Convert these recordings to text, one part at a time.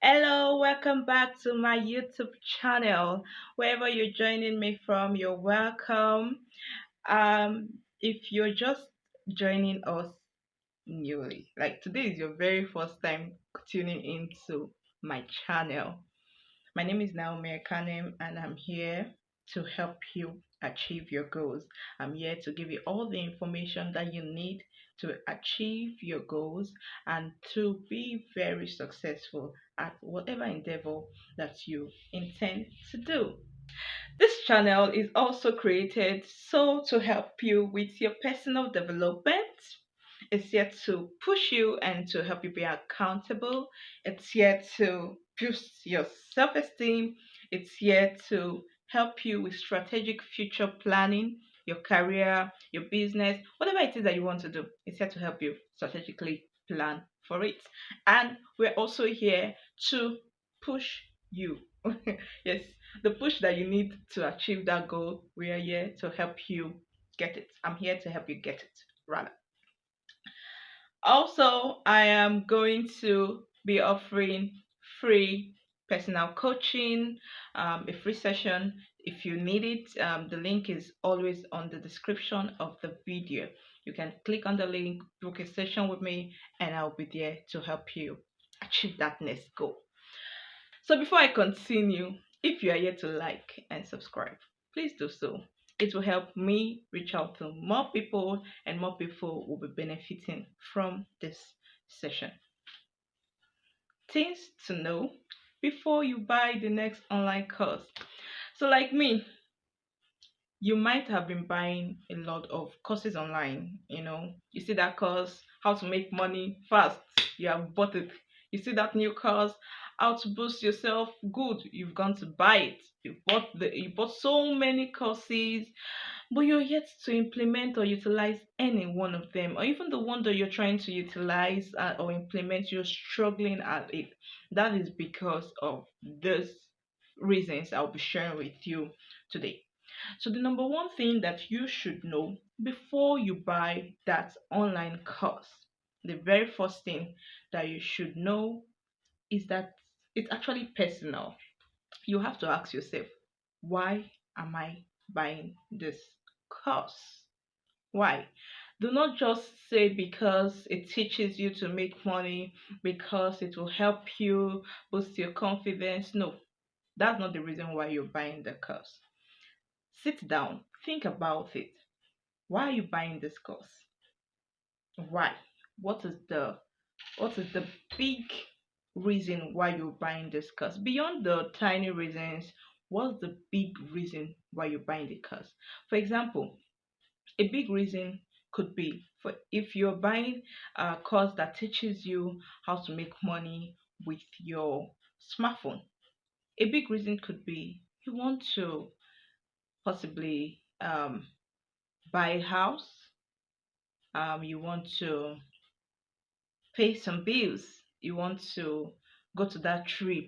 Hello, welcome back to my YouTube channel. Wherever you're joining me from, you're welcome. If you're just joining us newly, like today is your very first time tuning into my channel, my name is Naomi Kanem, and I'm here to help you achieve your goals. I'm here to give you all the information that you need to achieve your goals and to be very successful at whatever endeavor that you intend to do. This channel is also created so to help you with your personal development. It's here to push you and to help you be accountable. It's here to boost your self esteem. It's here to help you with strategic future planning, your career, your business, whatever it is that you want to do. It's here to help you strategically plan for it. And we're also here to push you. Yes, the push that you need to achieve that goal, we are here to help you get it. I'm here to help you get it, rather. Also, I am going to be offering free personal coaching, a free session. If you need it, the link is always on the description of the video. You can click on the link, book a session with me, and I'll be there to help you achieve that next goal. So before I continue, if you are yet to like and subscribe, please do so. It will help me reach out to more people, and more people will be benefiting from this session. Things to know before you buy the next online course. So, like me, you might have been buying a lot of courses online. You see that course, how to make money fast, you have bought it. You see that new course, how to boost yourself, good, you've gone to buy it. You bought so many courses, but you're yet to implement or utilize any one of them, or even the one that you're trying to utilize or implement, you're struggling at it. That is because of these reasons I'll be sharing with you today. So, the number one thing that you should know before you buy that online course, the very first thing that you should know is that it's actually personal. You have to ask yourself, why am I buying this course? Why? Do not just say because it teaches you to make money, because it will help you boost your confidence. No, that's not the reason why you're buying the course. Sit down, think about it. Why are you buying this course? Why? What is the big reason why you're buying this course? Beyond the tiny reasons, what's the big reason why you're buying the course? For example, a big reason could be for if you're buying a course that teaches you how to make money with your smartphone. A big reason could be you want to possibly buy a house, you want to pay some bills, you want to go to that trip.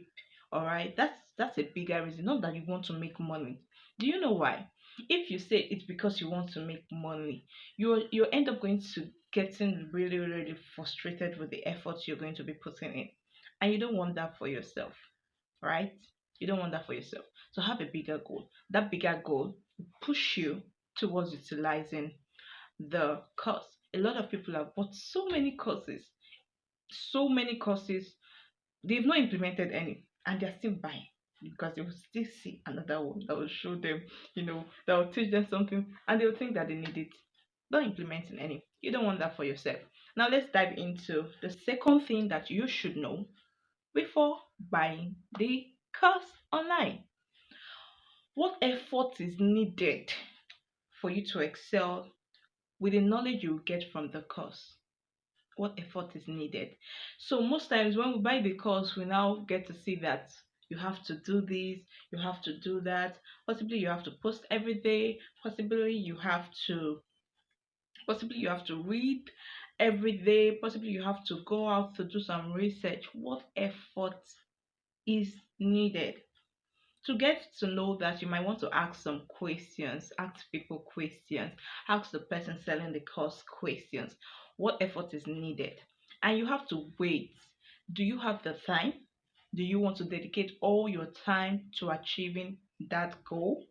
All right, that's a bigger reason, not that you want to make money. Do you know why? If you say it's because you want to make money, you end up going to getting really really frustrated with the efforts you're going to be putting in, and you don't want that for yourself, right? You don't want that for yourself. So have a bigger goal. That bigger goal will push you towards utilizing the course. A lot of people have bought so many courses, they've not implemented any, and they're still buying because they will still see another one that will show them, that will teach them something, and they will think that they need it. Not implementing any. You don't want that for yourself. Now let's dive into the second thing that you should know before buying the course online. What effort is needed for you to excel with the knowledge you get from the course? What effort is needed? So most times when we buy the course, we now get to see that you have to do this, you have to do that. Possibly you have to post every day. Possibly you have to read every day. Possibly you have to go out to do some research. What effort is needed? To get to know that, you might want to ask some questions, ask people questions, ask the person selling the course questions. What effort is needed? And you have to wait. Do you have the time? Do you want to dedicate all your time to achieving that goal?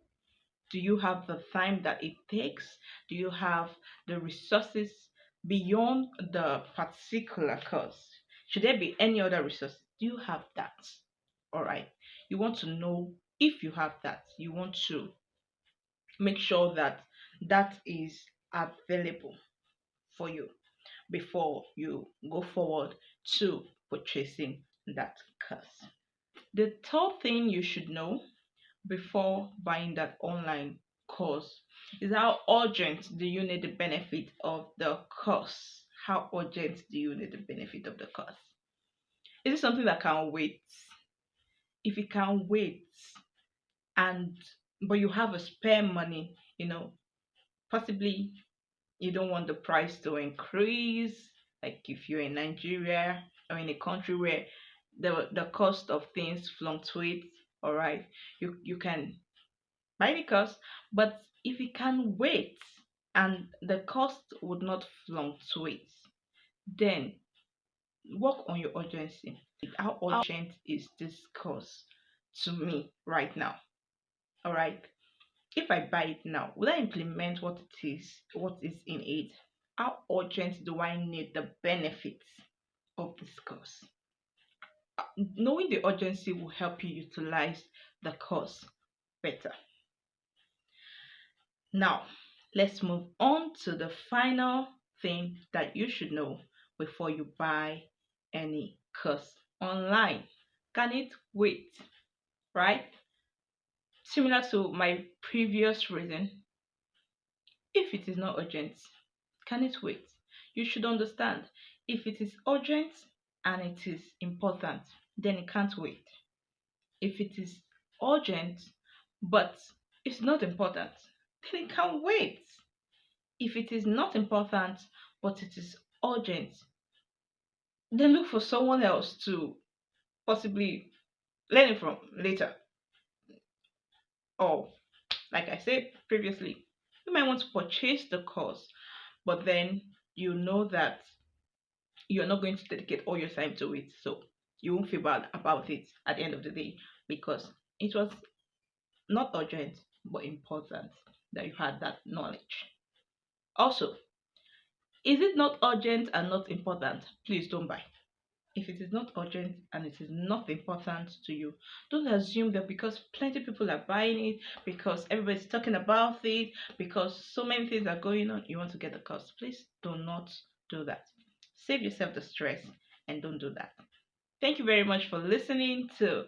Do you have the time that it takes? Do you have the resources beyond the particular course? Should there be any other resource? Do you have that? All right. You want to know if you have that. You want to make sure that that is available for you before you go forward to purchasing that course. The third thing you should know before buying that online course is how urgent do you need the benefit of the course? How urgent do you need the benefit of the course? Is it something that can wait? If it can wait and but you have a spare money, possibly you don't want the price to increase, like if you're in Nigeria or in a country where the cost of things fluctuates, all right, you can buy the cost, but if it can wait and the cost would not fluctuate, then work on your urgency. How urgent is this cost to me right now? All right. If I buy it now, will I implement what is in it? How urgent do I need the benefits of this course? Knowing the urgency will help you utilize the course better. Now, let's move on to the final thing that you should know before you buy any course online. Can it wait? Right? Similar to my previous reason, if it is not urgent, can it wait? You should understand if it is urgent and it is important, then it can't wait. If it is urgent but it's not important, then it can wait. If it is not important but it is urgent, then look for someone else to possibly learn it from later. Or, like I said previously, you might want to purchase the course, but then you know that you're not going to dedicate all your time to it. So you won't feel bad about it at the end of the day because it was not urgent but important that you had that knowledge. Also, is it not urgent and not important? Please don't buy. If it is not urgent and it is not important to you, don't assume that because plenty of people are buying it, because everybody's talking about it, because so many things are going on, you want to get the cost. Please do not do that. Save yourself the stress and don't do that. Thank you very much for listening to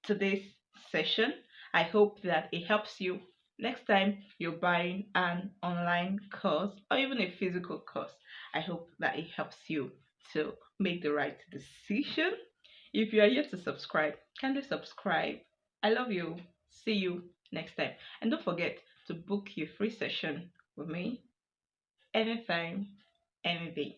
today's session. I hope that it helps you next time you're buying an online course or even a physical course. I hope that it helps you to make the right decision. If you are yet to subscribe, kindly subscribe. I love you. See you next time. And don't forget to book your free session with me anytime, any day.